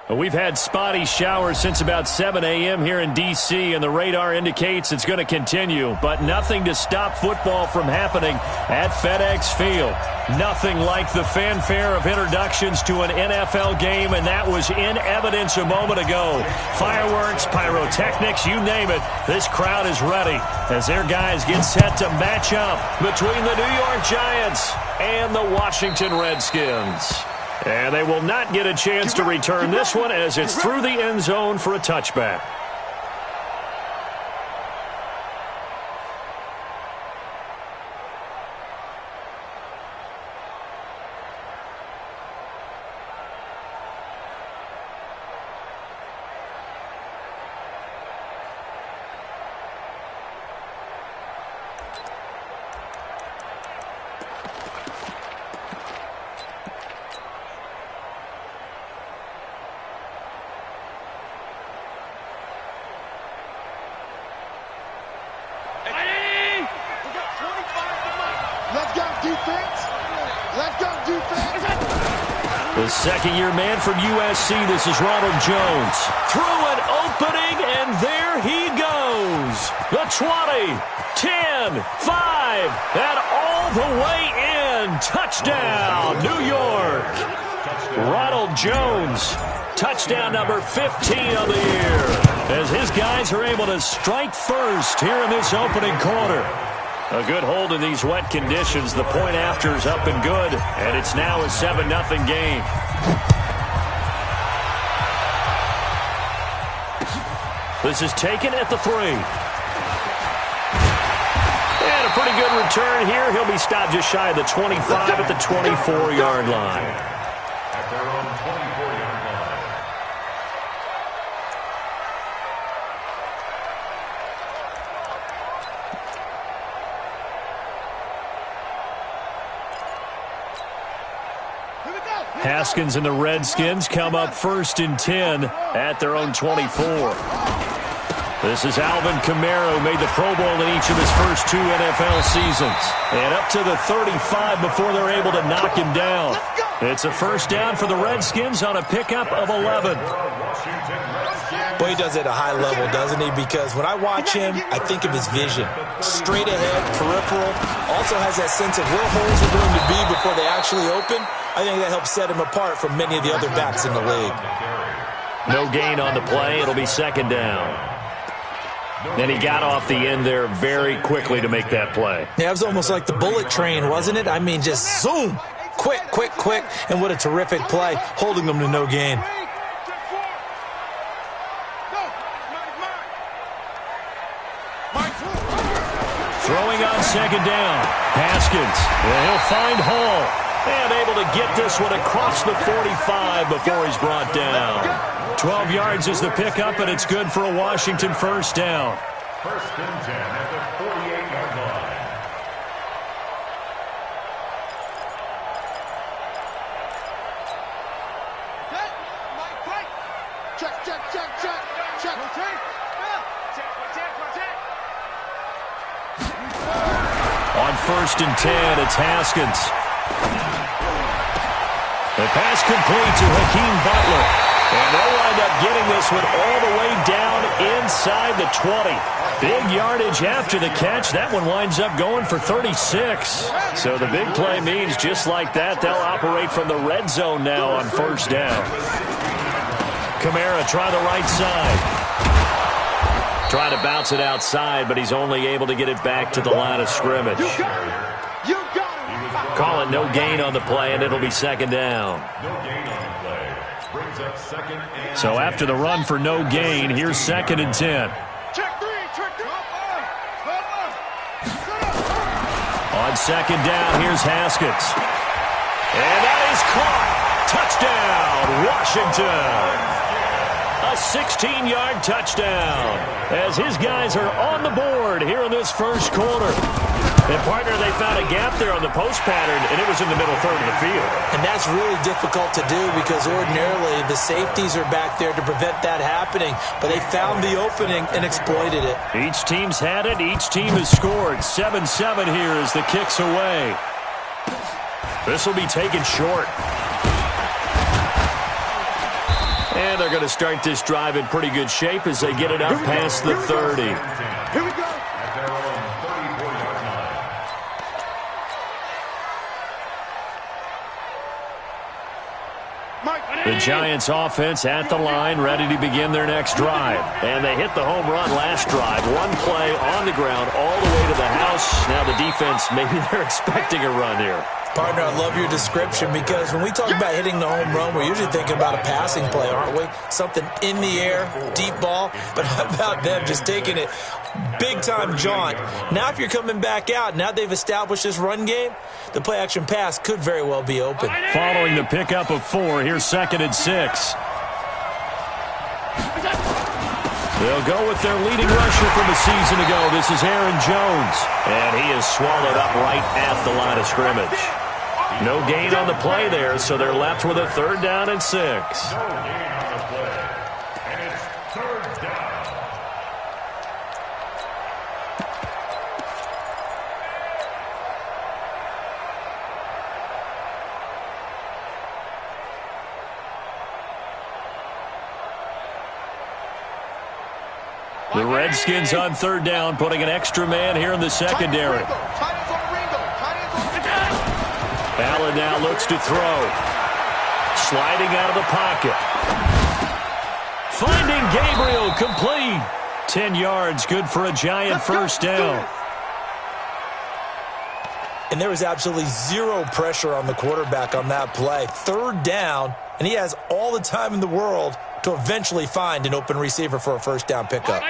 We've had spotty showers since about 7 a.m. here in D.C., and the radar indicates it's going to continue, but nothing to stop football from happening at FedEx Field. Nothing like the fanfare of introductions to an NFL game, and that was in evidence a moment ago. Fireworks, pyrotechnics, you name it. This crowd is ready as their guys get set to match up between the New York Giants and the Washington Redskins. And they will not get a chance to return this one as it's through the end zone for a touchback. The second-year man from USC, this is Ronald Jones. Through an opening, and there he goes. The 20, 10, 5, and all the way in. Touchdown, New York. Ronald Jones, touchdown number 15 on the year, as his guys are able to strike first here in this opening quarter. A good hold in these wet conditions. The point after is up and good, and it's now a 7-0 game. This is taken at the 3. And a pretty good return here. He'll be stopped just shy of the 25 at the 24-yard line. At their own 24-yard line. Haskins and the Redskins come up 1st and 10 at their own 24. This is Alvin Kamara, who made the Pro Bowl in each of his first 2 NFL seasons. And up to the 35 before they're able to knock him down. It's a first down for the Redskins on a pickup of 11. Well, he does it at a high level, doesn't he? Because when I watch him, I think of his vision. Straight ahead, peripheral. Also has that sense of where holes are going to be before they actually open. I think that helps set him apart from many of the other backs in the league. No gain on the play. It'll be second down. And he got off the end there very quickly to make that play. Yeah, it was almost like the bullet train, wasn't it? I mean, just zoom. Quick, quick, quick. And what a terrific play, holding them to no gain. Throwing on second down. Haskins. And he'll find Hall. And able to get this one across the 45 before he's brought down. 12 yards is the pickup, and it's good for a Washington first down. 1st and 10 at the 48-yard line. On 1st and 10, it's Haskins. The pass complete to Hakeem Butler. And they'll wind up getting this one all the way down inside the 20. Big yardage after the catch. That one winds up going for 36. So the big play means just like that, they'll operate from the red zone now on first down. Kamara try the right side. Trying to bounce it outside, but he's only able to get it back to the line of scrimmage. Call it no gain on the play, and it'll be second down. No gain on the play. Brings up second and So after the run for no gain, here's 2nd and 10. On second down, here's Haskins. And that is caught. Touchdown, Washington. A 16-yard touchdown as his guys are on the board here in this first quarter. And, partner, they found a gap there on the post pattern, and it was in the middle third of the field. And that's really difficult to do because ordinarily the safeties are back there to prevent that happening. But they found the opening and exploited it. Each team's had it. Each team has scored. 7-7 here as the kick's away. This will be taken short. And they're going to start this drive in pretty good shape as they get it up past the 30. Here we go. At their own 34-yard line. The Giants offense at the line, ready to begin their next drive. And they hit the home run last drive. One play on the ground all the way to the house. Now the defense, maybe they're expecting a run here. Partner, I love your description because when we talk about hitting the home run, we're usually thinking about a passing play, aren't we? Something in the air, deep ball. But how about them just taking it big-time jaunt? Now if you're coming back out, now they've established this run game, the play-action pass could very well be open. Following the pickup of 4, here's 2nd and 6. They'll go with their leading rusher from a season ago. This is Aaron Jones. And he is swallowed up right at the line of scrimmage. No gain on the play there, so they're left with a 3rd down and 6. No gain on the play. And it's 3rd down. The Redskins on 3rd down, putting an extra man here in the secondary. Allen now looks to throw. Sliding out of the pocket. Finding Gabriel, complete. 10 yards, good for a Giant first down. And there was absolutely zero pressure on the quarterback on that play. 3rd down, and he has all the time in the world to eventually find an open receiver for a first down pickup.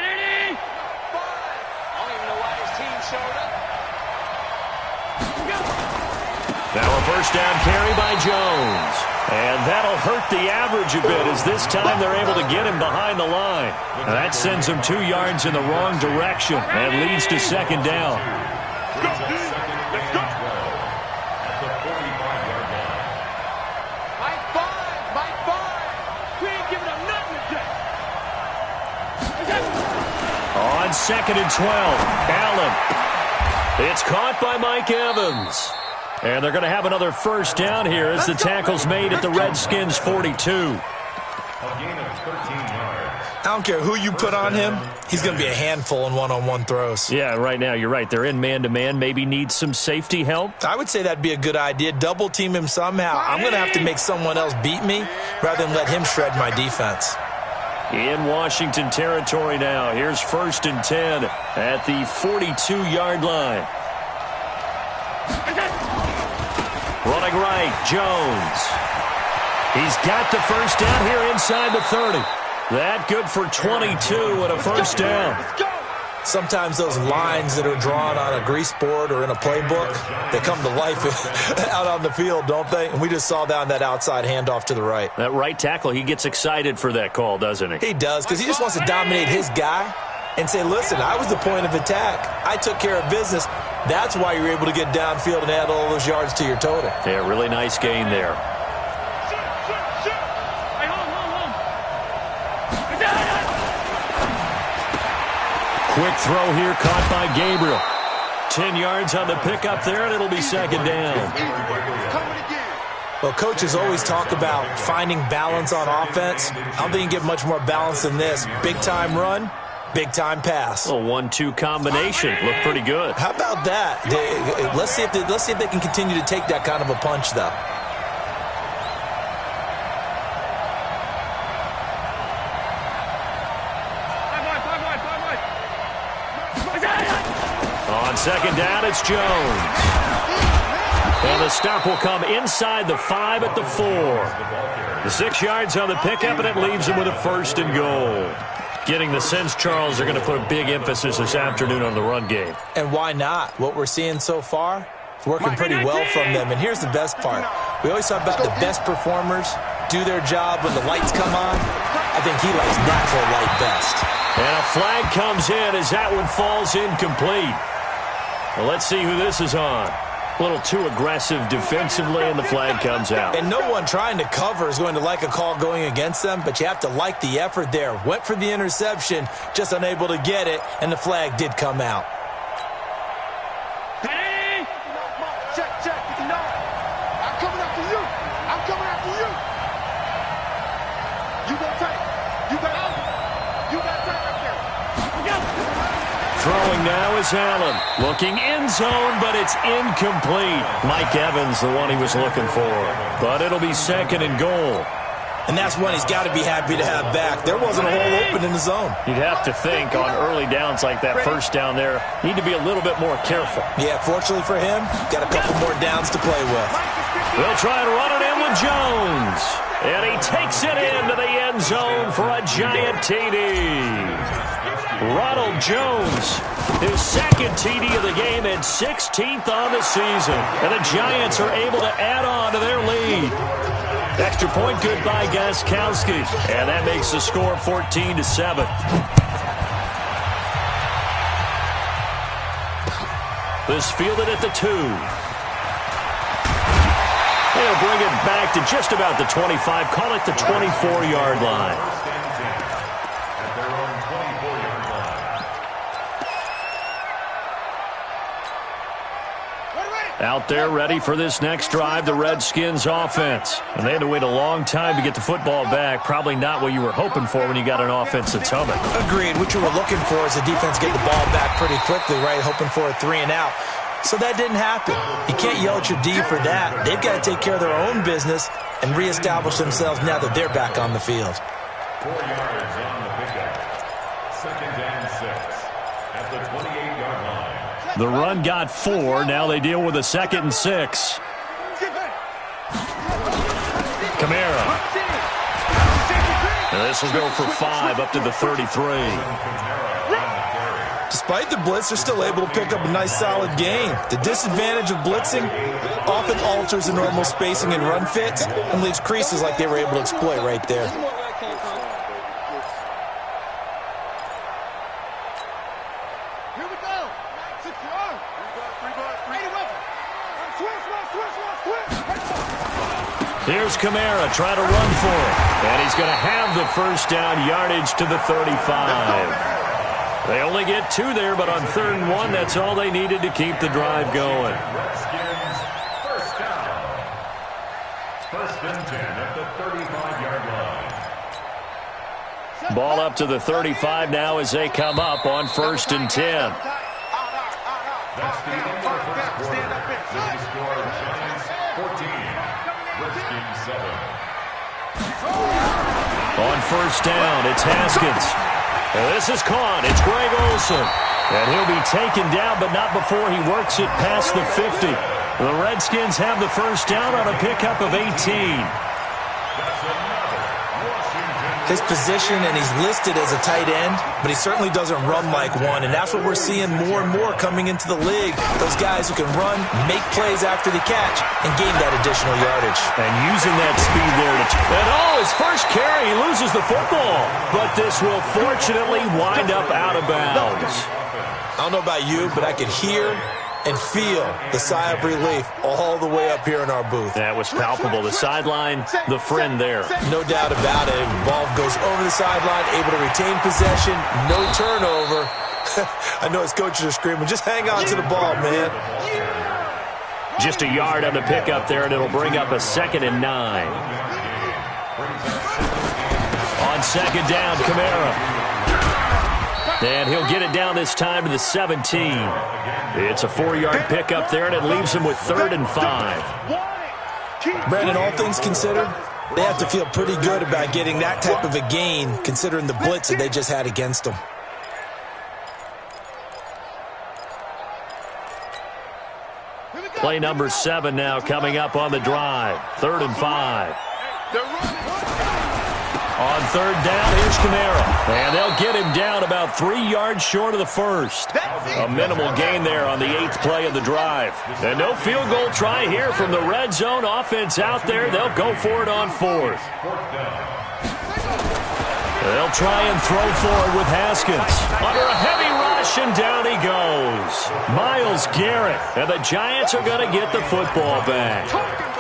Now a first down carry by Jones. And that'll hurt the average a bit as this time they're able to get him behind the line. Now that sends him 2 yards in the wrong direction and leads to 2nd down. On 2nd and 12, Allen. It's caught by Mike Evans. And they're going to have another first down here as the tackle's made at the Redskins 42. A gain of 13 yards. I don't care who you put on him, he's going to be a handful in one-on-one throws. Yeah, right now, you're right. They're in man-to-man. Maybe need some safety help. I would say that'd be a good idea. Double team him somehow. I'm going to have to make someone else beat me rather than let him shred my defense. In Washington territory now. Here's 1st and 10 at the 42-yard line. Running right, Jones. He's got the first down here inside the 30. That good for 22 and a first down. Sometimes those lines that are drawn on a grease board or in a playbook, they come to life out on the field, don't they? And we just saw down that outside handoff to the right. That right tackle, he gets excited for that call, doesn't he? He does, because he just wants to dominate his guy and say, listen, I was the point of attack. I took care of business. That's why you're able to get downfield and add all those yards to your total. Yeah, really nice gain there. Quick throw here caught by Gabriel. 10 yards on the pickup there, and it'll be 2nd down. Well, coaches always talk about finding balance on offense. I don't think you get much more balance than this. Big-time run, big-time pass. A 1-2 combination. Looked pretty good. How about that? Let's see if they can continue to take that kind of a punch, though. On 2nd down, it's Jones. And the stop will come inside the 5 at the 4. The 6 yards on the pickup, and it leaves him with a 1st and goal. Getting the sense, Charles, they're going to put a big emphasis this afternoon on the run game. And why not? What we're seeing so far, it's working pretty well from them. And here's the best part. We always talk about the best performers do their job when the lights come on. I think he likes natural light best. And a flag comes in as that one falls incomplete. Well, let's see who this is on. A little too aggressive defensively, and the flag comes out. And no one trying to cover is going to like a call going against them, but you have to like the effort there. Went for the interception, just unable to get it, and the flag did come out. Hey! Check. No. I'm coming after you. Throwing now is Allen. Looking end zone, but it's incomplete. Mike Evans, the one he was looking for. But it'll be second and goal. And that's one he's got to be happy to have back. There wasn't a hole open in the zone. You'd have to think on early downs like that first down there, need to be a little bit more careful. Yeah, fortunately for him, got a couple more downs to play with. They'll try and run it in with Jones. And he takes it into the end zone for a giant TD. Ronald Jones, his second TD of the game and 16th on the season. And the Giants are able to add on to their lead. Extra point good by Gostkowski. And that makes the score 14-7. This fielded at the 2. They'll bring it back to just about the 25. Call it the 24-yard line. Out there ready for this next drive, the Redskins offense. And they had to wait a long time to get the football back. Probably not what you were hoping for when you got an offense that's humming. Agreed. What you were looking for is the defense getting the ball back pretty quickly, right? Hoping for a 3-and-out. So that didn't happen. You can't yell at your D for that. They've got to take care of their own business and reestablish themselves now that they're back on the field. 4 yards on the pickup. Second and 6 at the 28-yard line. The run got 4. Now they deal with a 2nd and 6. Kamara. And this will go for 5 up to the 33. Despite the blitz, they're still able to pick up a nice solid gain. The disadvantage of blitzing often alters the normal spacing and run fits and leaves creases like they were able to exploit right there. Here's Kamara trying to run for it. And he's going to have the first down, yardage to the 35. They only get 2 there, but on 3rd and 1, that's all they needed to keep the drive going. Redskins first down. 1st and 10 at the 35-yard line. Ball up to the 35 now as they come up on 1st and 10. That's the end of the first quarter. The score, Giants 14, Redskins 7. On 1st down, it's Haskins. And this is caught. It's Greg Olsen. And he'll be taken down, but not before he works it past the 50. The Redskins have the first down on a pickup of 18. His position, and he's listed as a tight end, but he certainly doesn't run like one, and that's what we're seeing more and more coming into the league. Those guys who can run, make plays after the catch, and gain that additional yardage. And using that speed there his first carry, he loses the football, but this will fortunately wind up out of bounds. I don't know about you, but I could hear and feel the sigh of relief all the way up here in our booth. That was palpable. The sideline, the friend there. No doubt about it. Ball goes over the sideline, able to retain possession, no turnover. I know his coaches are screaming, just hang on to the ball, man. Just a yard on the pickup there, and it'll bring up a 2nd and 9. On 2nd down, Kamara. And he'll get it down this time to the 17. It's a 4-yard pickup there, and it leaves him with 3rd and 5. Brandon, all things considered, they have to feel pretty good about getting that type of a gain, considering the blitz that they just had against them. Play number 7 now coming up on the drive. 3rd and 5. On 3rd down, here's Kamara. And they'll get him down about 3 yards short of the first. A minimal gain there on the 8th play of the drive. And no field goal try here from the red zone offense out there. They'll go for it on 4th. They'll try and throw forward with Haskins. Under a heavy rush, and down he goes. Myles Garrett. And the Giants are going to get the football back.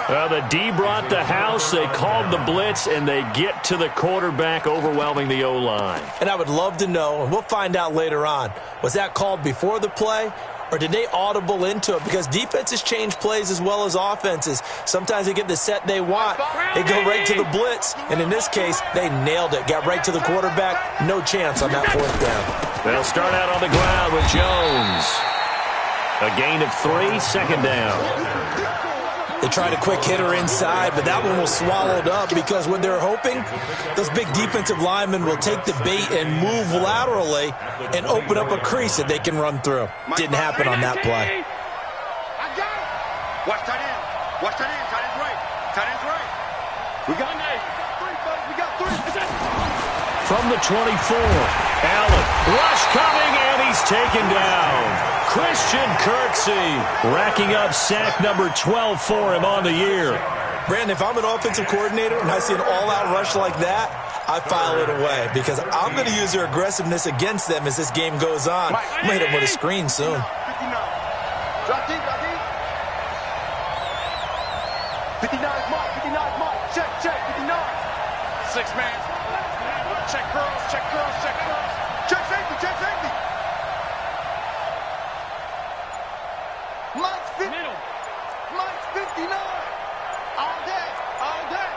The D brought the house, they called the blitz, and they get to the quarterback, overwhelming the O-line. And I would love to know, and we'll find out later on, was that called before the play or did they audible into it? Because defenses change plays as well as offenses. Sometimes they get the set they want. They go right to the blitz. And in this case, they nailed it. Got right to the quarterback. No chance on that fourth down. They'll start out on the ground with Jones. A gain of 3, second down. They tried a quick hitter inside, but that one was swallowed up because what they're hoping, those big defensive linemen will take the bait and move laterally and open up a crease that they can run through. Didn't happen on that play. Watch tight end. Watch tight end. Tight end's right. Tight end's right. We got 3, buddy. We got 3. From the 24, Allen. Rush coming, and he's taken down. Christian Kirksey racking up sack number 12 for him on the year. Brandon, if I'm an offensive coordinator and I see an all-out rush like that, I file it away because I'm going to use their aggressiveness against them as this game goes on. I'm going to hit them with a screen soon. Drop deep, drop deep. 59 mark, 59 mark. Check, 59. 6 man. Check girls, check girls, check girls. Check safety, check safety. Mike's 50. Middle. Mike's 59. All day, all day.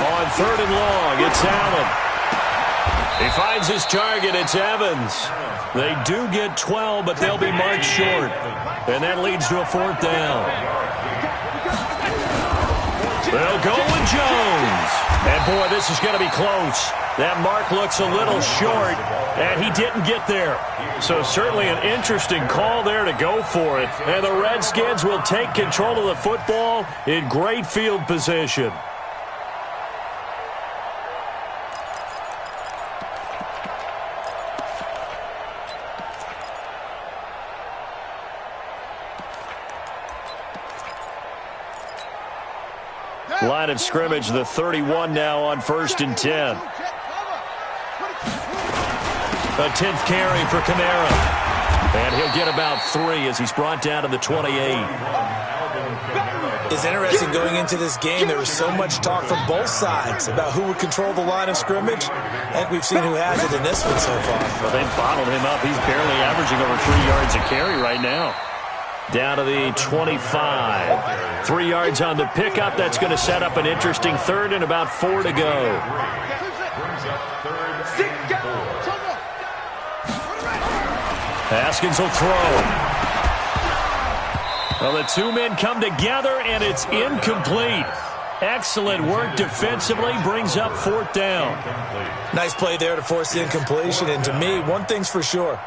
On 3rd and long, it's Allen. He finds his target, it's Evans. They do get 12, but they'll be marked short. And that leads to a 4th down. They'll go with Jones. And, boy, this is going to be close. That mark looks a little short, and he didn't get there. So certainly an interesting call there to go for it. And the Redskins will take control of the football in great field position. Line of scrimmage, the 31 now on 1st and 10. A 10th carry for Kamara. And he'll get about 3 as he's brought down to the 28. It's interesting going into this game. There was so much talk from both sides about who would control the line of scrimmage. I think we've seen who has it in this one so far. Well, they've bottled him up. He's barely averaging over 3 yards a carry right now. Down to the 25. 3 yards on the pickup. That's going to set up an interesting 3rd and about 4 to go. Haskins will throw. Well, the 2 men come together, and it's incomplete. Excellent work defensively. Brings up 4th down. Nice play there to force the incompletion. And to me, one thing's for sure.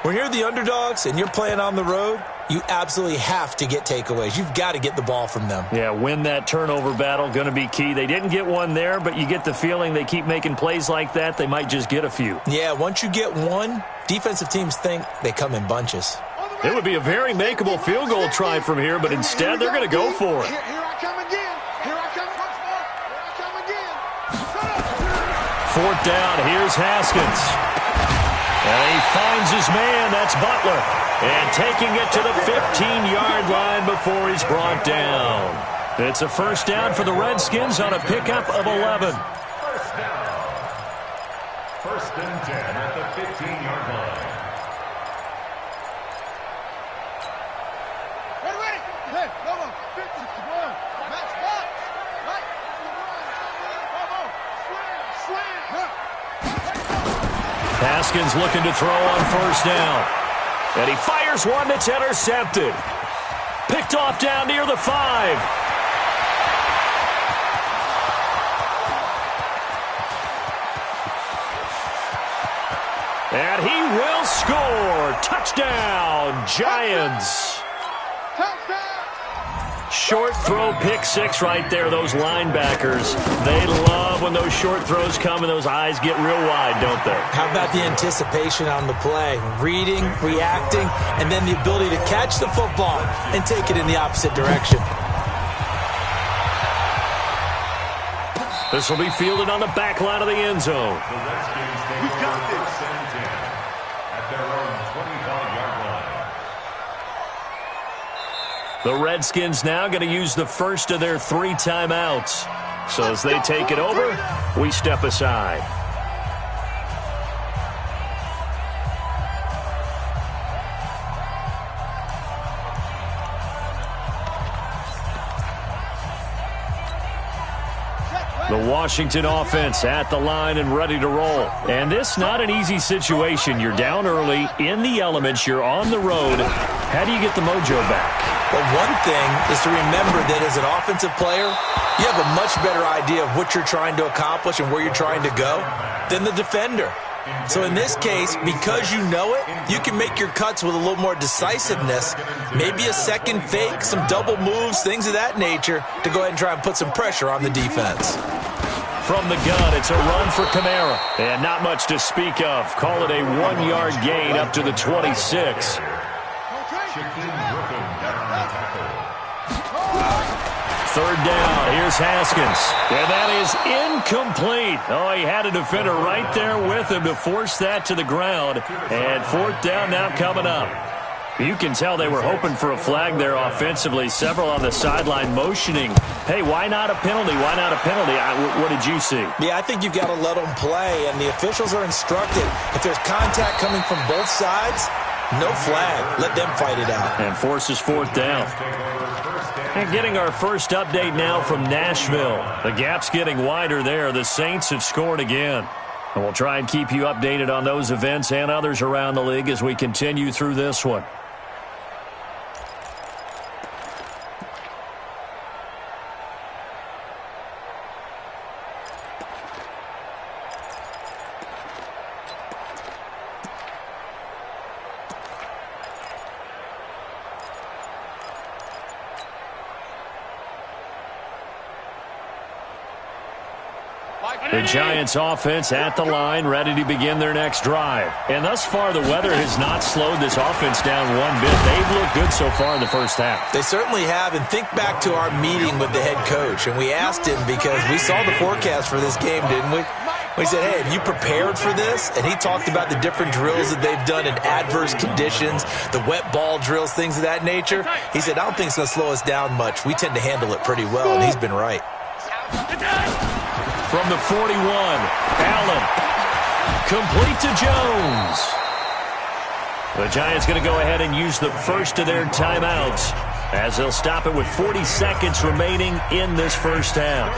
When you're the underdogs and you're playing on the road, you absolutely have to get takeaways. You've got to get the ball from them. Yeah, win that turnover battle, going to be key. They didn't get one there, but you get the feeling they keep making plays like that, they might just get a few. Yeah, once you get one, defensive teams think they come in bunches. It would be a very makeable field goal try from here, but instead they're going to go for it. Here I come again. Here I come. Here I come again. 4th down, here's Haskins. And he finds his man, that's Butler. And taking it to the 15-yard line before he's brought down. It's a 1st down for the Redskins on a pickup of 11. 1st down. 1st and 10 at the 15-yard line. Ready. Hey, come on. 51. Match box. Right. Come on. Slam. Haskins looking to throw on 1st down. And he fires one that's intercepted. Picked off down near the 5. And he will score. Touchdown, Giants. Touchdown. Short throw, pick 6 right there. Those linebackers, they love when those short throws come and those eyes get real wide, don't they? How about the anticipation on the play? Reading, reacting, and then the ability to catch the football and take it in the opposite direction. This will be fielded on the back line of the end zone. The Redskins take over 1st and 10 at their own 25-yard line. The Redskins now going to use the first of their 3 timeouts. So as they take it over, we step aside. The Washington offense at the line and ready to roll. And this not an easy situation. You're down early, in the elements, you're on the road. How do you get the mojo back? Well, one thing is to remember that as an offensive player, you have a much better idea of what you're trying to accomplish and where you're trying to go than the defender. So in this case, because you know it, you can make your cuts with a little more decisiveness, maybe a second fake, some double moves, things of that nature, to go ahead and try and put some pressure on the defense. From the gun, it's a run for Kamara. And not much to speak of. Call it a 1-yard gain up to the 26. Third down, here's Haskins. And that is incomplete. Oh, he had a defender right there with him to force that to the ground. And fourth down now coming up. You can tell they were hoping for a flag there offensively. Several on the sideline motioning. Hey, why not a penalty? Why not a penalty? What did you see? Yeah, I think you've got to let them play. And the officials are instructed, if there's contact coming from both sides, no flag. Let them fight it out. And forces fourth down. And getting our first update now from Nashville. The gap's getting wider there. The Saints have scored again. And we'll try and keep you updated on those events and others around the league as we continue through this one. The Giants offense at the line, ready to begin their next drive. And thus far, the weather has not slowed this offense down one bit. They've looked good so far in the first half. They certainly have. And think back to our meeting with the head coach. And we asked him, because we saw the forecast for this game, didn't we? We said, hey, have you prepared for this? And he talked about the different drills that they've done in adverse conditions, the wet ball drills, things of that nature. He said, I don't think it's going to slow us down much. We tend to handle it pretty well, and he's been right. From the 41, Allen, complete to Jones. The Giants going to go ahead and use the first of their timeouts as they'll stop it with 40 seconds remaining in this first half.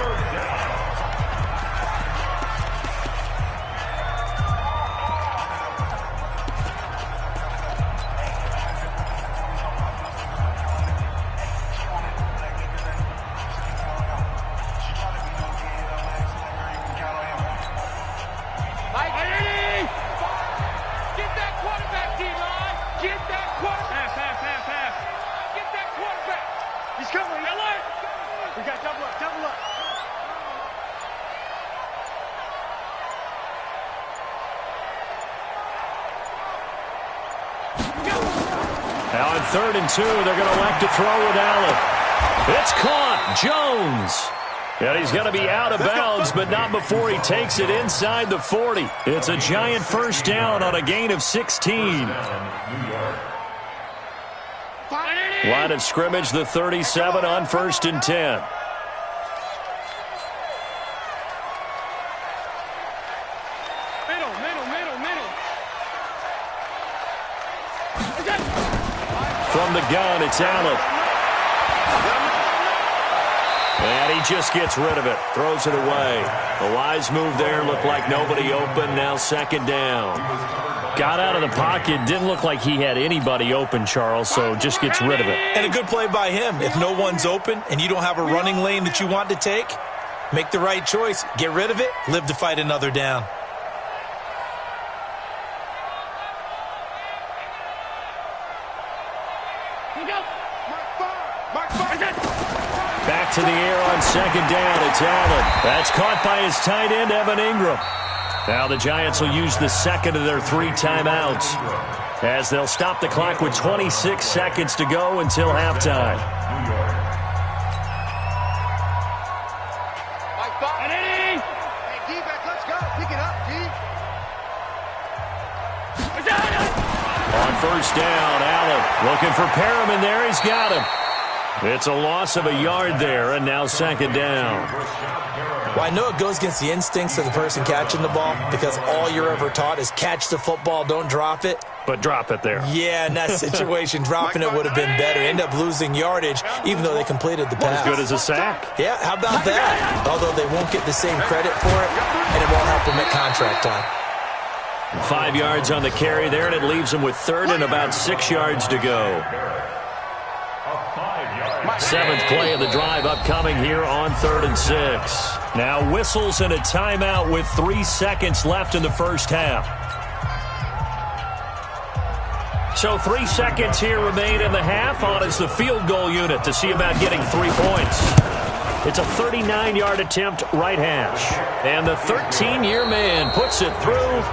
Now on 3rd and 2, they're going to elect to throw with Allen. It's caught. Jones. And he's going to be out of bounds, but not before he takes it inside the 40. It's a Giant first down on a gain of 16. Line of scrimmage, the 37 on 1st and 10. From the gun, it's Allen. And he just gets rid of it. Throws it away. The wise move there. Looked like nobody open. Now 2nd down. Got out of the pocket. Didn't look like he had anybody open, Charles, so just gets rid of it. And a good play by him. If no one's open and you don't have a running lane that you want to take, make the right choice. Get rid of it. Live to fight another down. Back to the air on 2nd down. It's Allen. That's caught by his tight end, Evan Ingram. Now the Giants will use the second of their 3 timeouts as they'll stop the clock with 26 seconds to go until halftime. On 1st down, Allen looking for Perriman there. He's got him. It's a loss of a yard there, and now second down. Well, I know it goes against the instincts of the person catching the ball because all you're ever taught is catch the football, don't drop it. But drop it there. Yeah, in that situation, dropping it would have been better. End up losing yardage, even though they completed the pass. As good as a sack. Yeah, how about that? Although they won't get the same credit for it, and it won't help them at contract time. 5 yards on the carry there, and it leaves them with third and about 6 yards to go. 7th play of the drive upcoming here on 3rd and 6. Now whistles and a timeout with 3 seconds left in the first half. So 3 seconds here remain in the half. On is the field goal unit to see about getting 3 points. It's a 39-yard attempt right hash. And the 13-year man puts it through.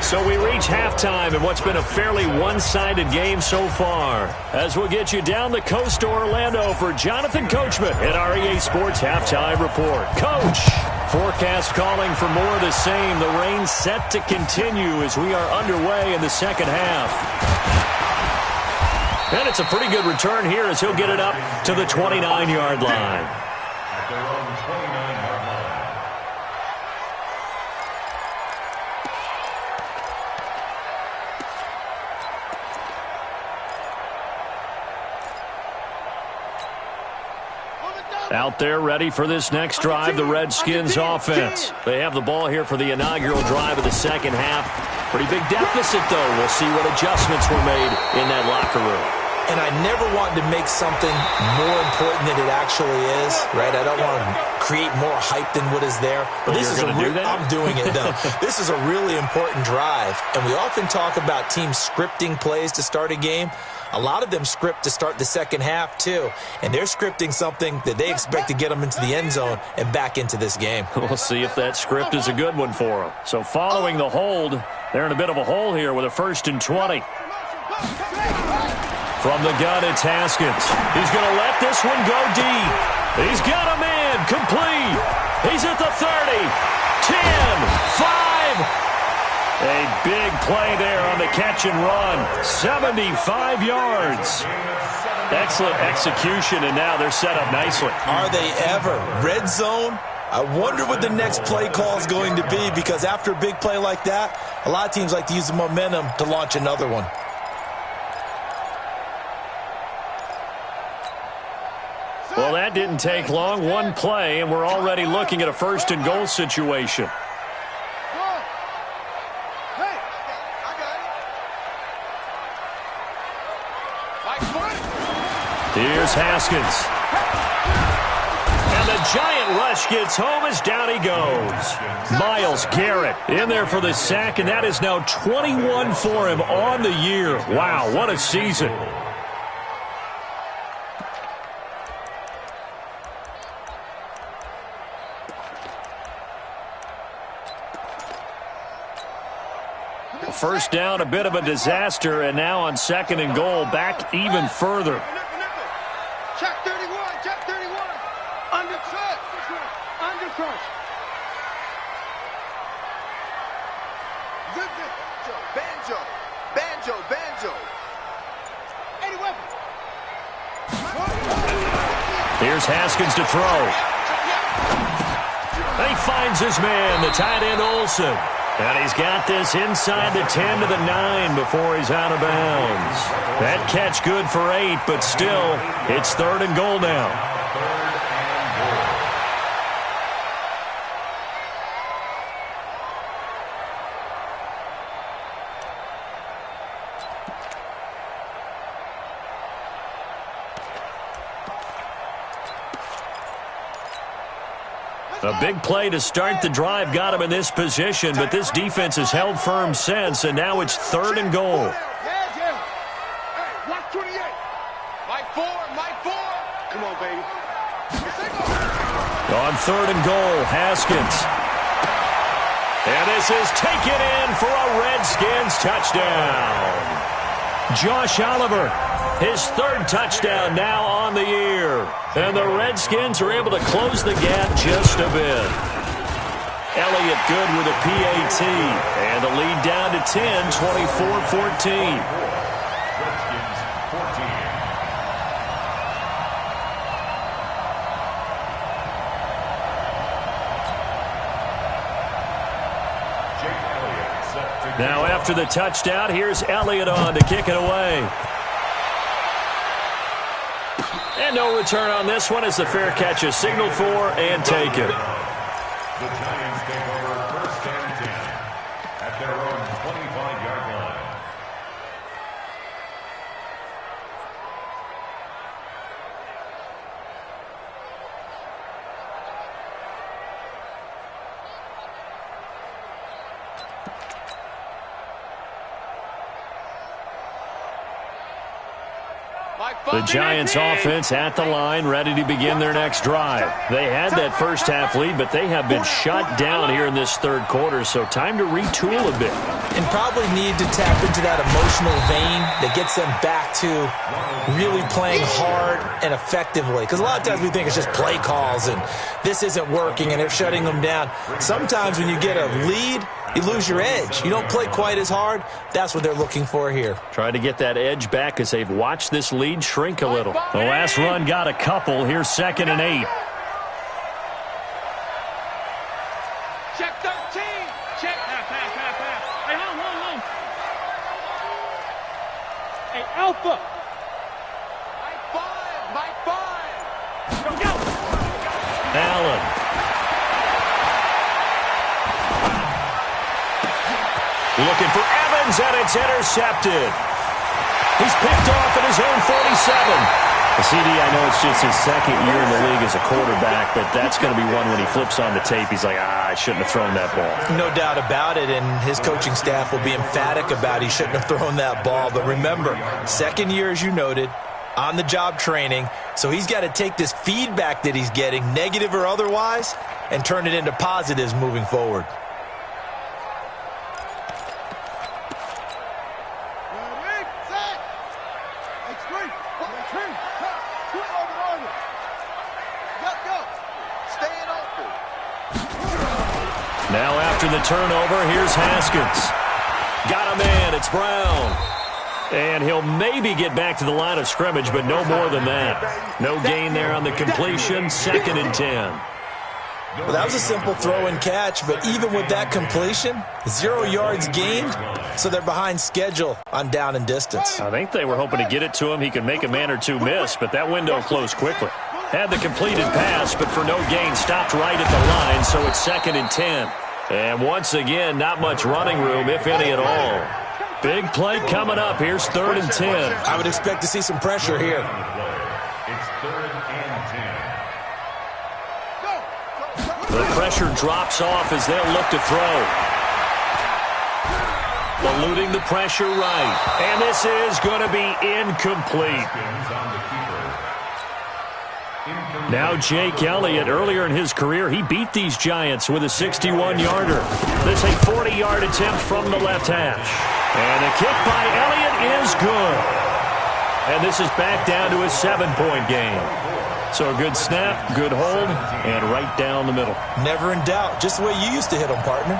So we reach halftime in what's been a fairly one-sided game so far. As we'll get you down the coast to Orlando for Jonathan Coachman at our EA Sports Halftime Report. Coach, forecast calling for more of the same. The rain set to continue as we are underway in the second half. And it's a pretty good return here as he'll get it up to the 29-yard line. At their own 29-yard line. Out there ready for this next drive, the Redskins offense. They have the ball here for the inaugural drive of the second half. Pretty big deficit, though. We'll see what adjustments were made in that locker room. And I never want to make something more important than it actually is, right? I don't want to create more hype than what is there. But this is I'm doing it, though. This is a really important drive. And we often talk about teams scripting plays to start a game. A lot of them script to start the second half, too. And they're scripting something that they expect to get them into the end zone and back into this game. We'll see if that script is a good one for them. So following the hold, they're in a bit of a hole here with a 1st and 20. From the gun, it's Haskins. He's going to let this one go deep. He's got a man complete. He's at the 30, 10, 5. A big play there on the catch and run. 75 yards. Excellent execution, and now they're set up nicely. Are they ever? Red zone? I wonder what the next play call is going to be, because after a big play like that, a lot of teams like to use the momentum to launch another one. Well, that didn't take long. One play, and we're already looking at a 1st and goal situation. Here's Haskins. And the giant rush gets home as down he goes. Myles Garrett in there for the sack, and that is now 21 for him on the year. Wow, what a season. First down, a bit of a disaster, and now on 2nd and goal, back even further. Check 31, check 31. Undercut. Undercut. Banjo. Banjo. Banjo. Any weapon. Here's Haskins to throw. And he finds his man, the tight end Olsen. And he's got this inside the 10 to the 9 before he's out of bounds. That catch good for 8, but still, it's 3rd and goal now. A big play to start the drive got him in this position, but this defense has held firm since, and now it's 3rd and goal. Hey, watch 28. Mike 4, Mike 4. Come on, baby. On 3rd and goal, Haskins. And this is taken in for a Redskins touchdown. Josh Oliver, his 3rd touchdown now on the year. And the Redskins are able to close the gap just a bit. Elliott good with a PAT. And the lead down to 10, 24-14. Now after the touchdown, here's Elliott on to kick it away. And no return on this one as the fair catch is signaled for and taken. The Giants take over first and 10 at their own 25-yard line. The Giants offense at the line, ready to begin their next drive. They had that first half lead, but they have been shut down here in this third quarter, so time to retool a bit. And probably need to tap into that emotional vein that gets them back to really playing hard and effectively. Because a lot of times we think it's just play calls and this isn't working and they're shutting them down. Sometimes when you get a lead, you lose your edge. You don't play quite as hard. That's what they're looking for here. Try to get that edge back as they've watched this lead shrink a little. The last run got a couple. Here's 2nd and 8. Check 13. Check. Half. Hey, hold. Hey, Alpha. Mike 5. Go. Allen. Looking for Evans, and it's intercepted. He's picked off at his own 47. CD, I know it's just his second year in the league as a quarterback, but that's going to be one when he flips on the tape. He's like, I shouldn't have thrown that ball. No doubt about it, and his coaching staff will be emphatic about he shouldn't have thrown that ball. But remember, second year, as you noted, on-the-job training, so he's got to take this feedback that he's getting, negative or otherwise, and turn it into positives moving forward. Now after the turnover, here's Haskins. Got a man, it's Brown. And he'll maybe get back to the line of scrimmage, but no more than that. No gain there on the completion, 2nd and 10. Well, that was a simple throw and catch, but even with that completion, 0 yards gained, so they're behind schedule on down and distance. I think they were hoping to get it to him. He could make a man or two miss, but that window closed quickly. Had the completed pass, but for no gain, stopped right at the line, so it's 2nd and 10. And once again, not much running room, if any at all. Big play coming up. Here's 3rd and 10. I would expect to see some pressure here. It's 3rd and 10. The pressure drops off as they'll look to throw. Eluding the pressure right. And this is going to be incomplete. Now Jake Elliott, earlier in his career, he beat these Giants with a 61-yarder. This a 40-yard attempt from the left hash. And the kick by Elliott is good. And this is back down to a 7-point game. So a good snap, good hold, and right down the middle. Never in doubt. Just the way you used to hit them, partner.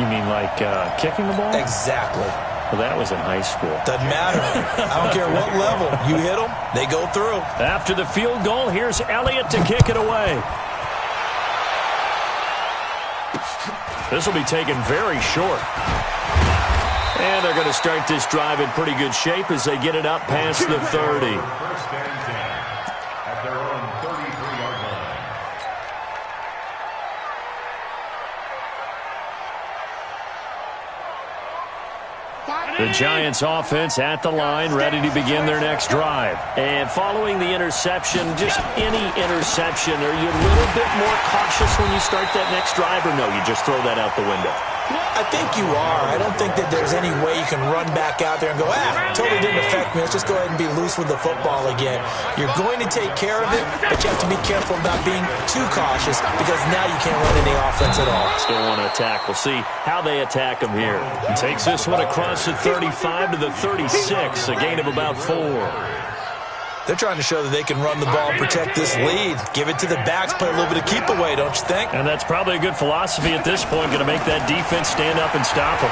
You mean like kicking the ball? Exactly. Well, that was in high school. Doesn't matter. I don't care what level. You hit them, they go through. After the field goal, here's Elliott to kick it away. This will be taken very short. And they're going to start this drive in pretty good shape as they get it up past the 30. First and 10 at their own 33-yard line. The Giants offense at the line, ready to begin their next drive. And following the interception, just any interception, are you a little bit more cautious when you start that next drive, or no, you just throw that out the window? I think you are. I don't think that there's any way you can run back out there and go, totally didn't affect me. Let's just go ahead and be loose with the football again. You're going to take care of it, but you have to be careful about being too cautious because now you can't run any offense at all. Still want to attack. We'll see how they attack him here. He takes this one across the 35 to the 36, a gain of about 4. They're trying to show that they can run the ball and protect this lead. Give it to the backs, play a little bit of keep away, don't you think? And that's probably a good philosophy at this point, going to make that defense stand up and stop them.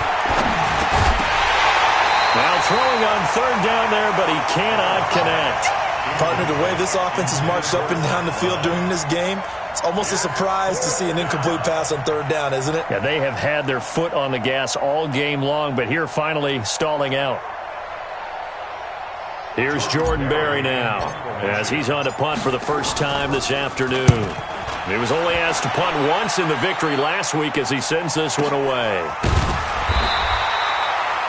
Now throwing on 3rd down there, but he cannot connect. Partner, the way this offense has marched up and down the field during this game, it's almost a surprise to see an incomplete pass on third down, isn't it? Yeah, they have had their foot on the gas all game long, but here finally stalling out. Here's Jordan Berry now, as he's on to punt for the first time this afternoon. He was only asked to punt once in the victory last week as he sends this one away.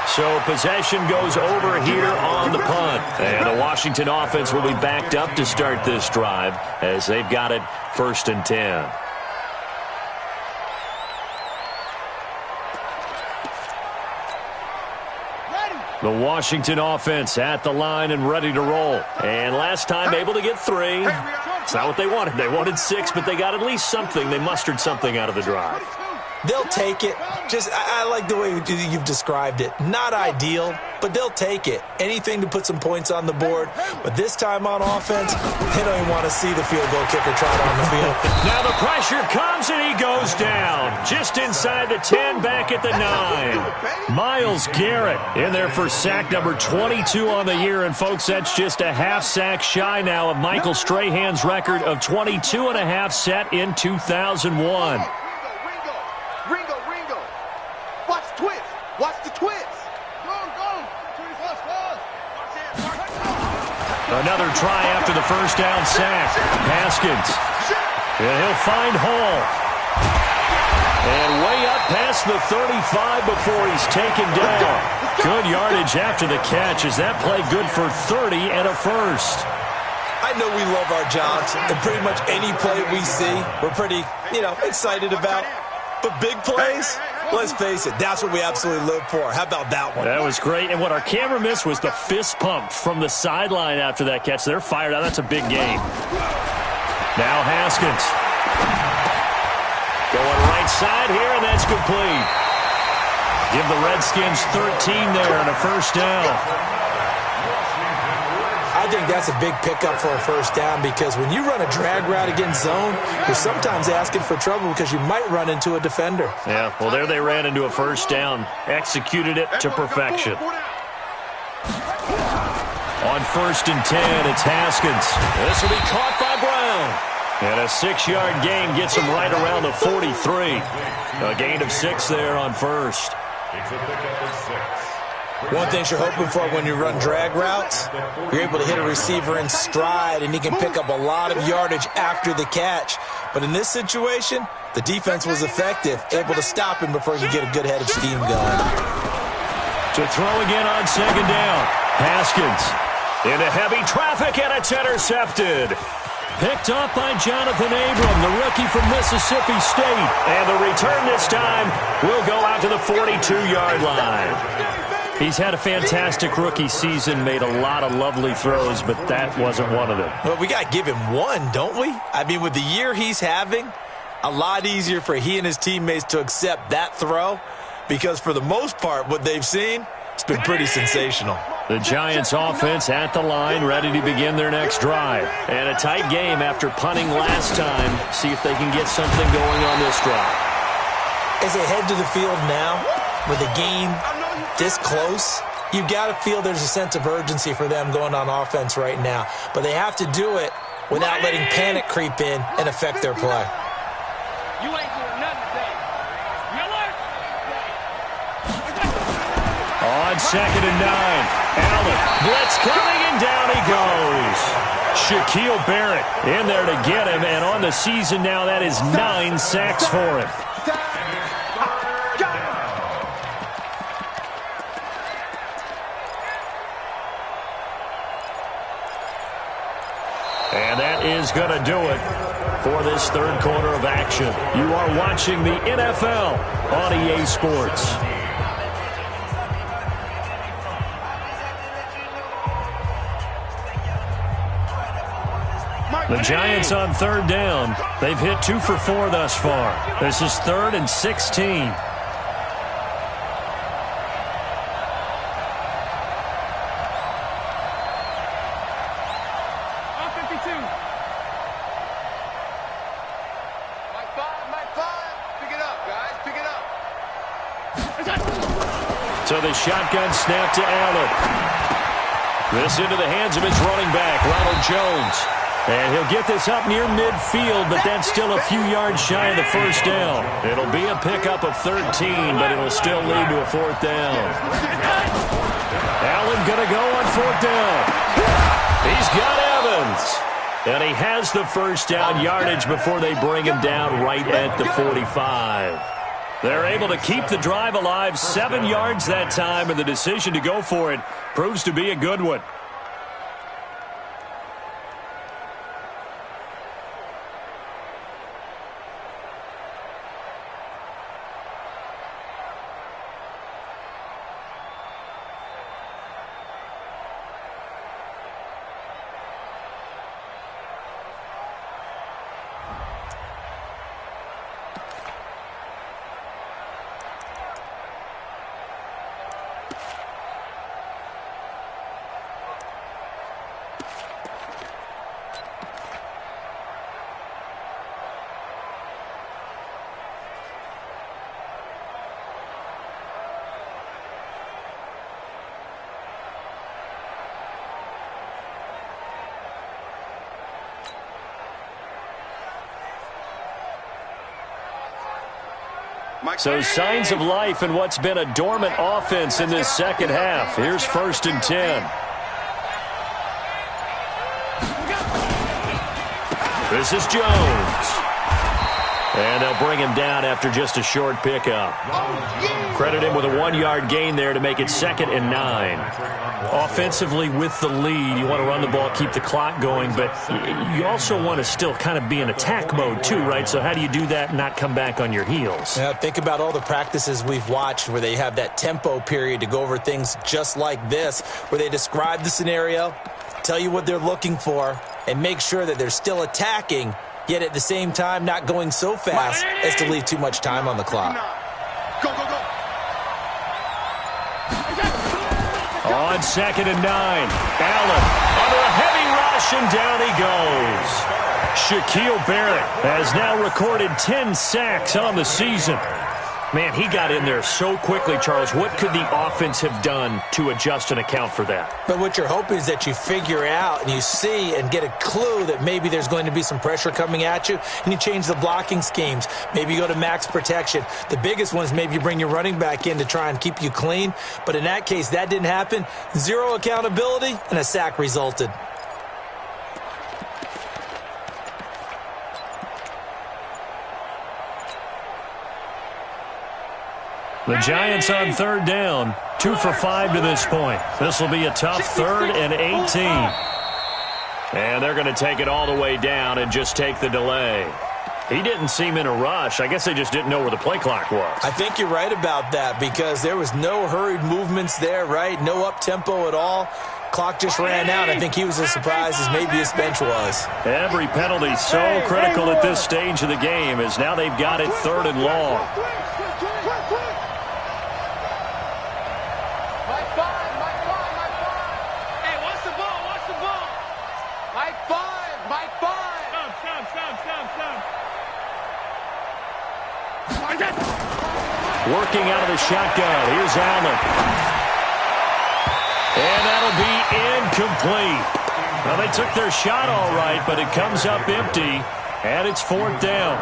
So possession goes over here on the punt. And the Washington offense will be backed up to start this drive as they've got it 1st and 10. The Washington offense at the line and ready to roll. And last time able to get 3. It's not what they wanted. They wanted 6, but they got at least something. They mustered something out of the drive. They'll take it. I like the way you've described it. Not ideal, but they'll take it. Anything to put some points on the board. But this time on offense, they don't even want to see the field goal kicker trot on the field. Now the pressure comes and he goes down. Just inside the 10, back at the 9. Myles Garrett in there for sack number 22 on the year. And folks, that's just a half sack shy now of Michael Strahan's record of 22.5 set in 2001. Another try after the first down sack. Haskins. And he'll find Hall. And way up past the 35 before he's taken down. Good yardage after the catch. Is that play good for 30 and a first? I know we love our jobs, and pretty much any play we see, we're pretty, excited about. But big plays, let's face it, that's what we absolutely live for. How about that one? That was great. And what our camera missed was the fist pump from the sideline after that catch. They're fired out. That's a big game. Now Haskins. Going right side here, and that's complete. Give the Redskins 13 there and a first down. I think that's a big pickup for a first down because when you run a drag route against zone, you're sometimes asking for trouble because you might run into a defender. Yeah, well, there they ran into a first down. Executed it to perfection. On 1st and 10, it's Haskins. This will be caught by Brown. And a 6-yard gain gets him right around the 43. A gain of 6 there on first. It's a pickup of 6. One thing you're hoping for when you run drag routes, you're able to hit a receiver in stride, and he can pick up a lot of yardage after the catch. But in this situation, the defense was effective, able to stop him before he could get a good head of steam going. To throw again on 2nd down. Haskins into heavy traffic, and it's intercepted. Picked up by Jonathan Abram, the rookie from Mississippi State. And the return this time will go out to the 42-yard line. He's had a fantastic rookie season, made a lot of lovely throws, but that wasn't one of them. Well, we got to give him one, don't we? I mean, with the year he's having, a lot easier for he and his teammates to accept that throw because for the most part, what they've seen, it's been pretty sensational. The Giants offense at the line, ready to begin their next drive. And a tight game after punting last time. See if they can get something going on this drive. As they head to the field now, with the game this close, you've got to feel there's a sense of urgency for them going on offense right now. But they have to do it without letting panic creep in and affect their play. You ain't doing nothing today. On 2nd and 9, Allen, blitz coming, and down he goes. Shaquille Barrett in there to get him, and on the season now, that is 9 sacks for him. And that is going to do it for this third quarter of action. You are watching the NFL on EA Sports. The Giants on 3rd down. They've hit 2 for 4 thus far. This is 3rd and 16. So the shotgun snap to Allen. This into the hands of his running back, Ronald Jones. And he'll get this up near midfield, but that's still a few yards shy of the first down. It'll be a pickup of 13, but it'll still lead to a fourth down. Allen going to go on fourth down. He's got Evans. And he has the first down yardage before they bring him down right at the 45. They're able to keep the drive alive, 7 yards that time, and the decision to go for it proves to be a good one. So signs of life in what's been a dormant offense in this second half. Here's 1st and 10. This is Jones. And they'll bring him down after just a short pickup. Credit him with a 1-yard gain there to make it 2nd and 9. Offensively with the lead, you want to run the ball, keep the clock going, but you also want to still kind of be in attack mode too, right? So how do you do that and not come back on your heels? Yeah, think about all the practices we've watched where they have that tempo period to go over things just like this, where they describe the scenario, tell you what they're looking for, and make sure that they're still attacking, yet at the same time not going so fast as to leave too much time on the clock. Go, go, go. On 2nd and 9, Allen under a heavy rush, and down he goes. Shaquille Barrett has now recorded 10 sacks on the season. Man, he got in there so quickly, Charles. What could the offense have done to adjust and account for that? But what you're hoping is that you figure out and you see and get a clue that maybe there's going to be some pressure coming at you, and you change the blocking schemes. Maybe you go to max protection. The biggest one is maybe you bring your running back in to try and keep you clean. But in that case, that didn't happen. 0 accountability, and a sack resulted. The Giants on 3rd down, 2 for 5 to this point. This will be a tough 3rd and 18. And they're going to take it all the way down and just take the delay. He didn't seem in a rush. I guess they just didn't know where the play clock was. I think you're right about that because there was no hurried movements there, right? No up-tempo at all. Clock just ran out. I think he was as surprised as maybe his bench was. Every penalty so critical at this stage of the game as now they've got it 3rd and long. Working out of the shotgun. Here's Allen. And that'll be incomplete. Well, they took their shot all right, but it comes up empty, and it's 4th down.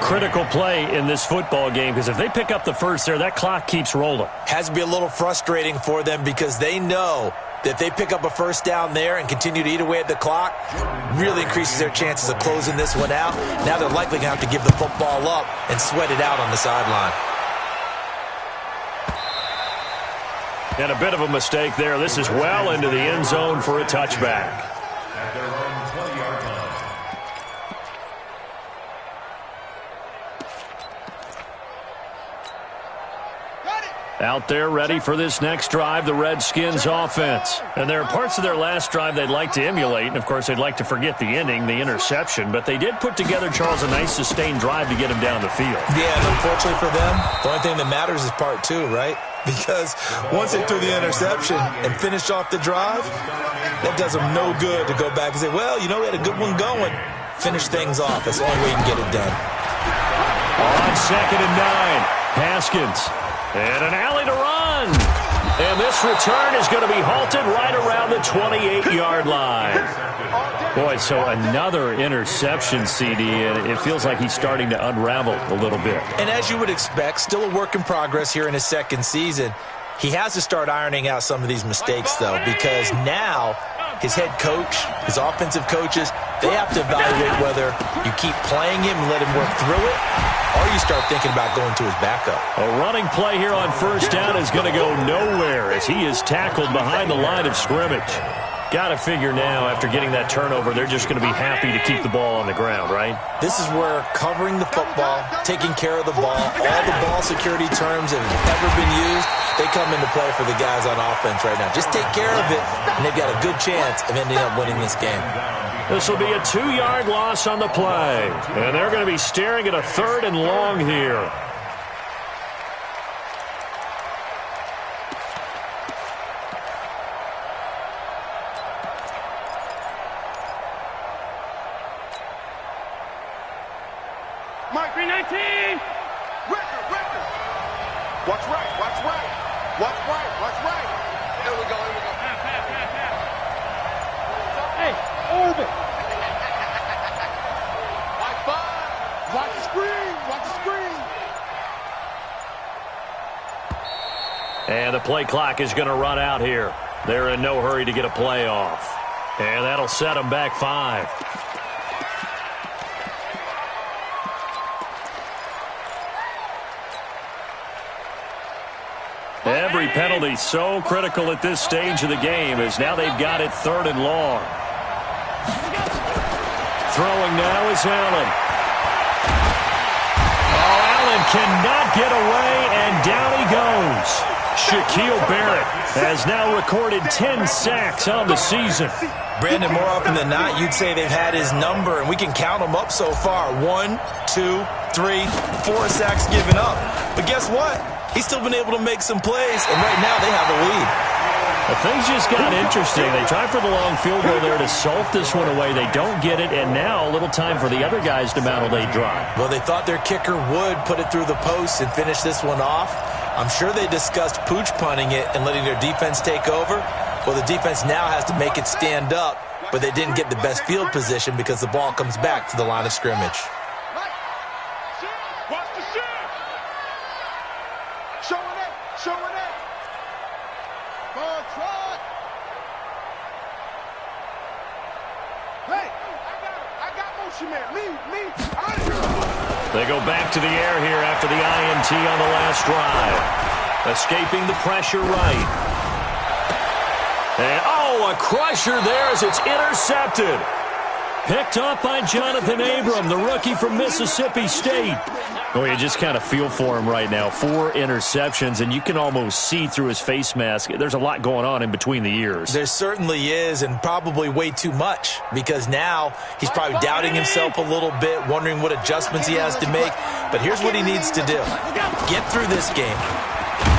Critical play in this football game because if they pick up the first there, that clock keeps rolling. Has to be a little frustrating for them because they know that if they pick up a first down there and continue to eat away at the clock, really increases their chances of closing this one out. Now they're likely going to have to give the football up and sweat it out on the sideline. And a bit of a mistake there. This is well into the end zone for a touchback. Out there ready for this next drive, the Redskins offense. And there are parts of their last drive they'd like to emulate. And, of course, they'd like to forget the ending, the interception. But they did put together, Charles, a nice sustained drive to get him down the field. Yeah, and unfortunately for them, the only thing that matters is part 2, right? Because once they threw the interception and finished off the drive, that does them no good to go back and say, well, you know, we had a good one going. Finish things off. That's the only way you can get it done. On 2nd and 9, Haskins. And an alley to run. And this return is going to be halted right around the 28-yard line. Boy, so another interception, CD, and it feels like he's starting to unravel a little bit. And as you would expect, still a work in progress here in his second season. He has to start ironing out some of these mistakes, though, because now his head coach, his offensive coaches, they have to evaluate whether you keep playing him and let him work through it, or you start thinking about going to his backup. A running play here on first down is going to go nowhere as he is tackled behind the line of scrimmage. Got to figure now, after getting that turnover, they're just going to be happy to keep the ball on the ground, right? This is where covering the football, taking care of the ball, all the ball security terms that have ever been used, they come into play for the guys on offense right now. Just take care of it, and they've got a good chance of ending up winning this game. This will be a 2-yard loss on the play, and they're going to be staring at a 3rd and long here. Mike, 319. Record. Watch right. Watch right. Here we go. Hey, orbit. High five. Watch the screen. And the play clock is going to run out here. They're in no hurry to get a play off. And that'll set them back 5. Every penalty so critical at this stage of the game as now they've got it 3rd and long. Throwing now is Allen. Oh, Allen cannot get away, and down he goes. Shaquille Barrett has now recorded 10 sacks on the season. Brandon, more often than not, you'd say they've had his number, and we can count them up so far. 1, 2, 3, 4 sacks given up. But guess what? He's still been able to make some plays, and right now they have a lead. Well, things just got interesting. They tried for the long field goal there to salt this one away. They don't get it, and now a little time for the other guys to mount a late drive. Well, they thought their kicker would put it through the post and finish this one off. I'm sure they discussed pooch punting it and letting their defense take over. Well, the defense now has to make it stand up, but they didn't get the best field position because the ball comes back to the line of scrimmage. Showing it. Ball try. Hey, I got motion man. Me. They go back to the air here after the INT on the last drive. Escaping the pressure right. And, a crusher there as it's intercepted. Picked off by Jonathan Abram, the rookie from Mississippi State. Oh, you just kind of feel for him right now. 4 interceptions, and you can almost see through his face mask. There's a lot going on in between the ears. There certainly is, and probably way too much, because now he's probably doubting himself a little bit, wondering what adjustments he has to make. But here's what he needs to do. Get through this game.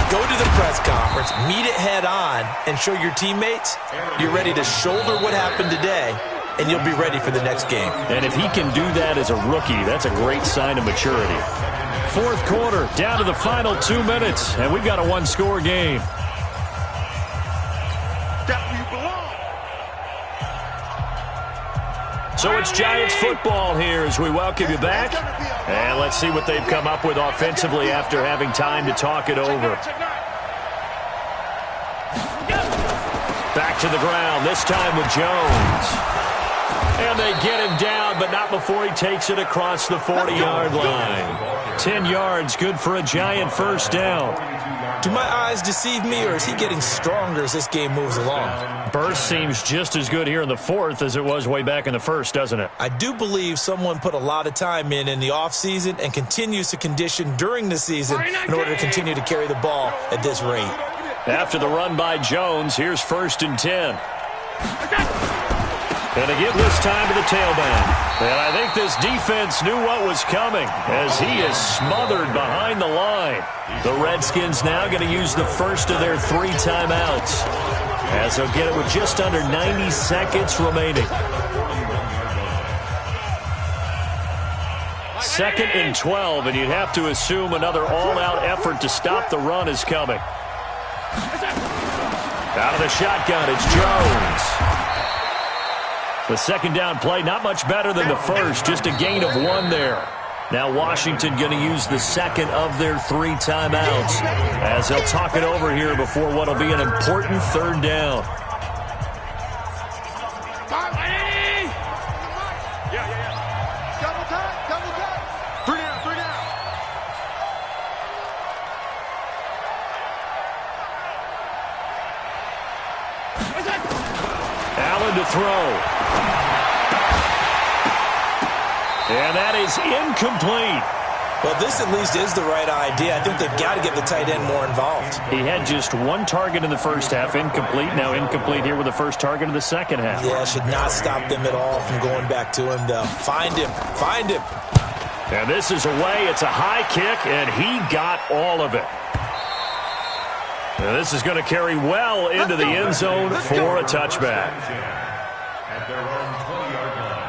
Go to the press conference, meet it head on, and show your teammates you're ready to shoulder what happened today, and you'll be ready for the next game. And if he can do that as a rookie, that's a great sign of maturity. 4th quarter, down to the final 2 minutes, and we've got a 1-score game. So it's Giants football here as we welcome you back. And let's see what they've come up with offensively after having time to talk it over. Back to the ground, this time with Jones. And they get him down, but not before he takes it across the 40-yard line. 10 yards, good for a Giant first down. Do my eyes deceive me, or is he getting stronger as this game moves along? Burst seems just as good here in the 4th as it was way back in the 1st, doesn't it? I do believe someone put a lot of time in the offseason and continues to condition during the season in order to continue to carry the ball at this rate. After the run by Jones, here's 1st and 10. Going to give this time to the tailback. And I think this defense knew what was coming as he is smothered behind the line. The Redskins now going to use the first of their 3 timeouts as they'll get it with just under 90 seconds remaining. 2nd and 12, and you'd have to assume another all-out effort to stop the run is coming. Out of the shotgun, it's Jones. The second down play, not much better than the first, just a gain of 1 there. Now Washington going to use the second of their 3 timeouts as they'll talk it over here before what will be an important third down. Allen to throw. And that is incomplete. Well, this at least is the right idea. I think they've got to get the tight end more involved. He had just 1 target in the first half, incomplete. Now incomplete here with the first target of the second half. Yeah, should not stop them at all from going back to him, though. Find him. Find him. And this is away. It's a high kick, and he got all of it. And this is going to carry well into the end zone for a touchback. At their own 20-yard line.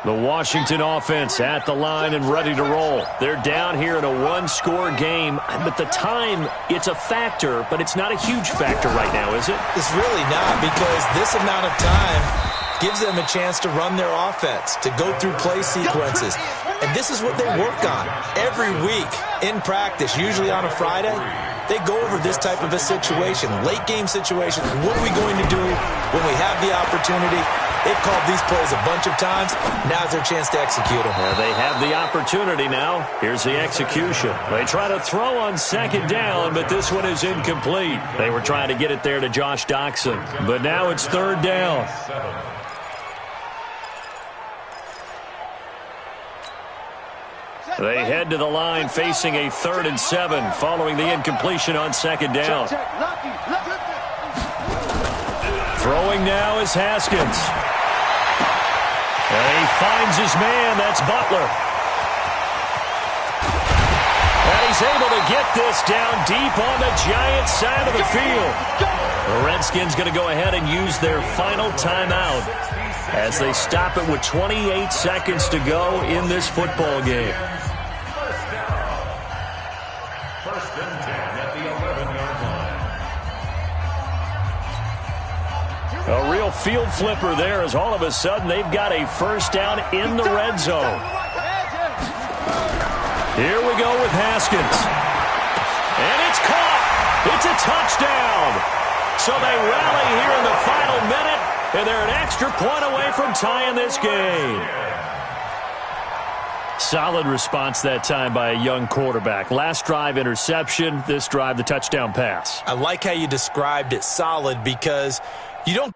The Washington offense at the line and ready to roll. They're down here in a 1-score game, but the time, it's a factor, but it's not a huge factor right now, is it? It's really not, because this amount of time gives them a chance to run their offense, to go through play sequences. And this is what they work on every week in practice, usually on a Friday. They go over this type of a situation, late game situation. What are we going to do when we have the opportunity? They've called these plays a bunch of times. Now's their chance to execute them. They have the opportunity now. Here's the execution. They try to throw on second down, but this one is incomplete. They were trying to get it there to Josh Doxson, but now it's third down. They head to the line facing a 3rd and 7 following the incompletion on second down. Throwing now is Haskins. And he finds his man. That's Butler. And he's able to get this down deep on the Giants side of the field. The Redskins going to go ahead and use their final timeout as they stop it with 28 seconds to go in this football game. First and 10 at the 11-yard line. A real field flipper there as all of a sudden they've got a first down in the red zone. Here we go with Haskins. And it's caught. It's a touchdown. So they rally here in the final minute, and they're an extra point away from tying this game. Solid response that time by a young quarterback. Last drive, interception. This drive, the touchdown pass. I like how you described it, solid, because you don't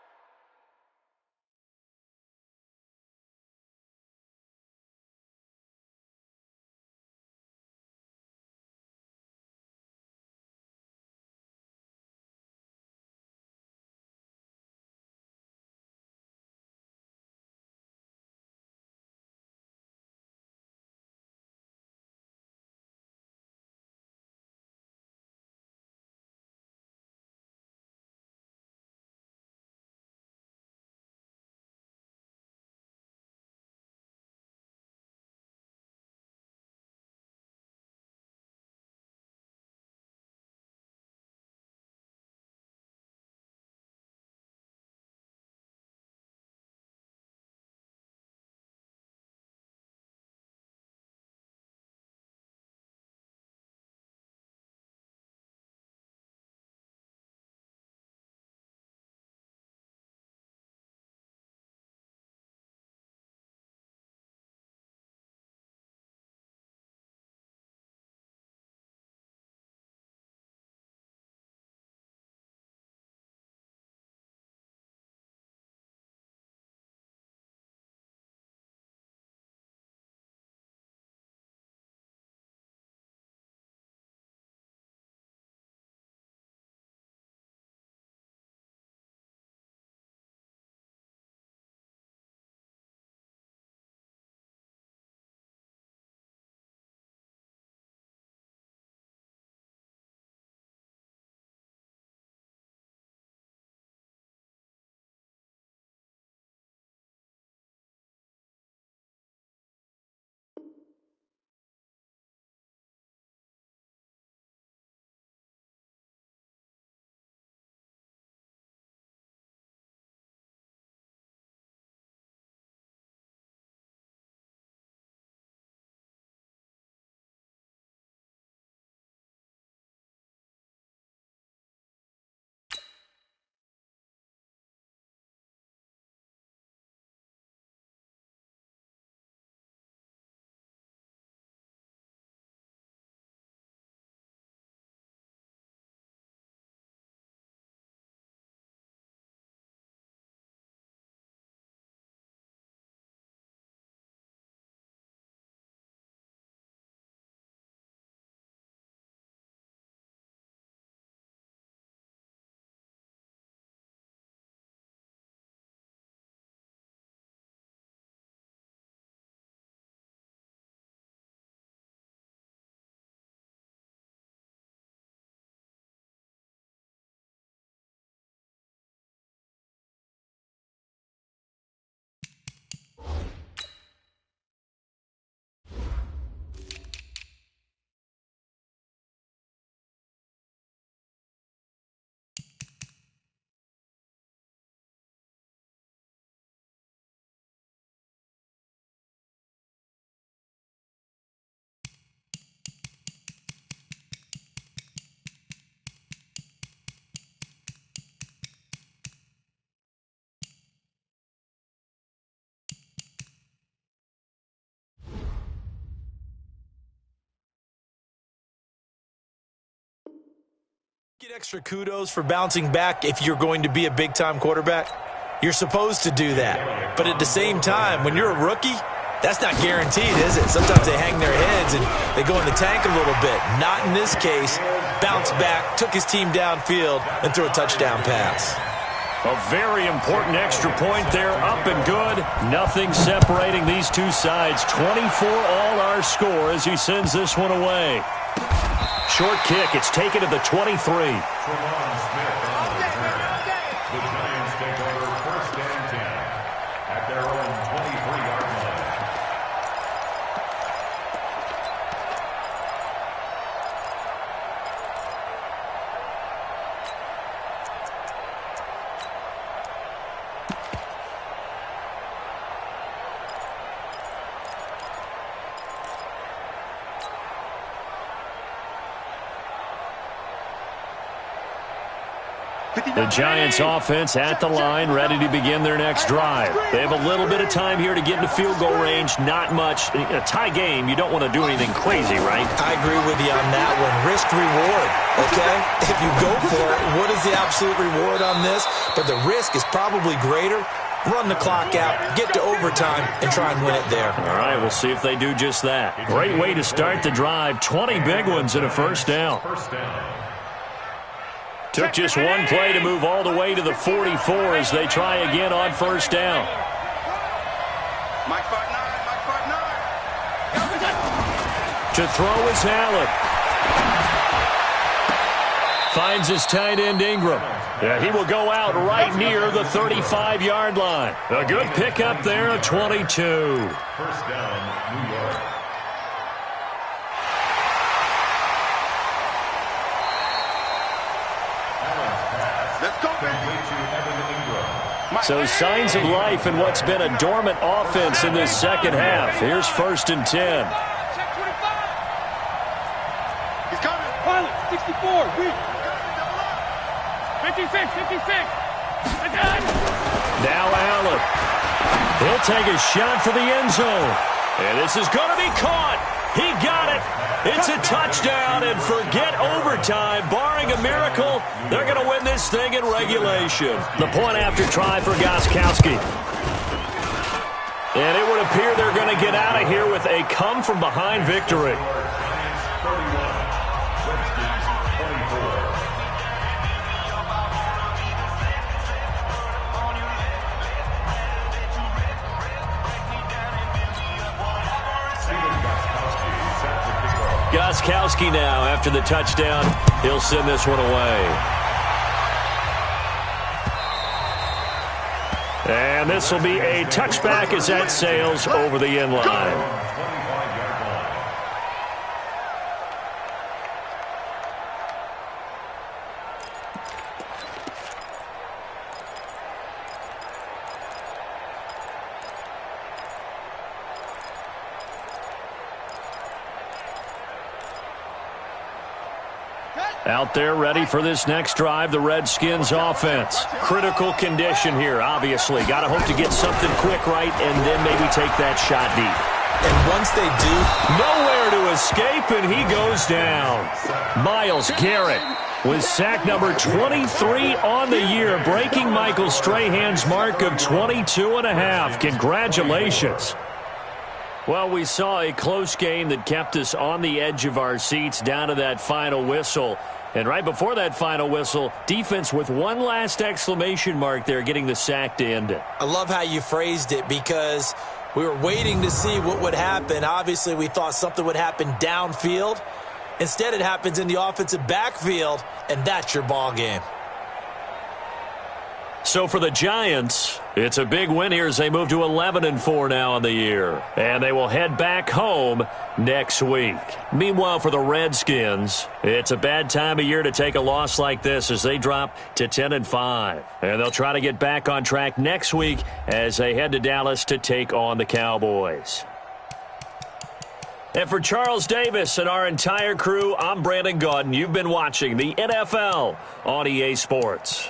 Get extra kudos for bouncing back if you're going to be a big-time quarterback. You're supposed to do that. But at the same time, when you're a rookie, that's not guaranteed, is it? Sometimes they hang their heads and they go in the tank a little bit. Not in this case. Bounced back, took his team downfield, and threw a touchdown pass. A very important extra point there, up and good. Nothing separating these two sides. 24 all our score as he sends this one away. Short kick. It's taken to the 23. The Giants take over 1st and 10 at their own 23-yard line. The Giants offense at the line, ready to begin their next drive. They have a little bit of time here to get into field goal range. Not much. A tie game, you don't want to do anything crazy, right? I agree with you on that one. Risk-reward, okay? If you go for it, what is the absolute reward on this? But the risk is probably greater. Run the clock out, get to overtime, and try and win it there. All right, we'll see if they do just that. Great way to start the drive. 20 big ones and a first down. Took just one play to move all the way to the 44 as they try again on first down. To throw is Allen. Finds his tight end Ingram. Yeah, he will go out right near the 35-yard line. A good pickup there, a 22. First down, New York. So signs of life in what's been a dormant offense in this second half. Here's 1st and 10. He's coming. Pilot, 64. 56. Now Allen. He'll take a shot for the end zone. And this is going to be caught. He got it. It's a touchdown, and forget overtime. Barring a miracle, they're going to win this thing in regulation. The point after try for Gostkowski. And it would appear they're going to get out of here with a come-from-behind victory. Gostkowski now after the touchdown. He'll send this one away. And this will be a touchback as that sails over the end line. Out there ready for this next drive, the Redskins offense. Critical condition here, obviously. Got to hope to get something quick right and then maybe take that shot deep. And once they do, nowhere to escape, and he goes down. Myles Garrett with sack number 23 on the year, breaking Michael Strahan's mark of 22.5. Congratulations. Well, we saw a close game that kept us on the edge of our seats down to that final whistle. And right before that final whistle, defense with one last exclamation mark there, getting the sack to end it. I love how you phrased it because we were waiting to see what would happen. Obviously, we thought something would happen downfield. Instead, it happens in the offensive backfield, and that's your ball game. So for the Giants, it's a big win here as they move to 11-4 now on the year. And they will head back home next week. Meanwhile, for the Redskins, it's a bad time of year to take a loss like this as they drop to 10-5. And they'll try to get back on track next week as they head to Dallas to take on the Cowboys. And for Charles Davis and our entire crew, I'm Brandon Gaudin. You've been watching the NFL on EA Sports.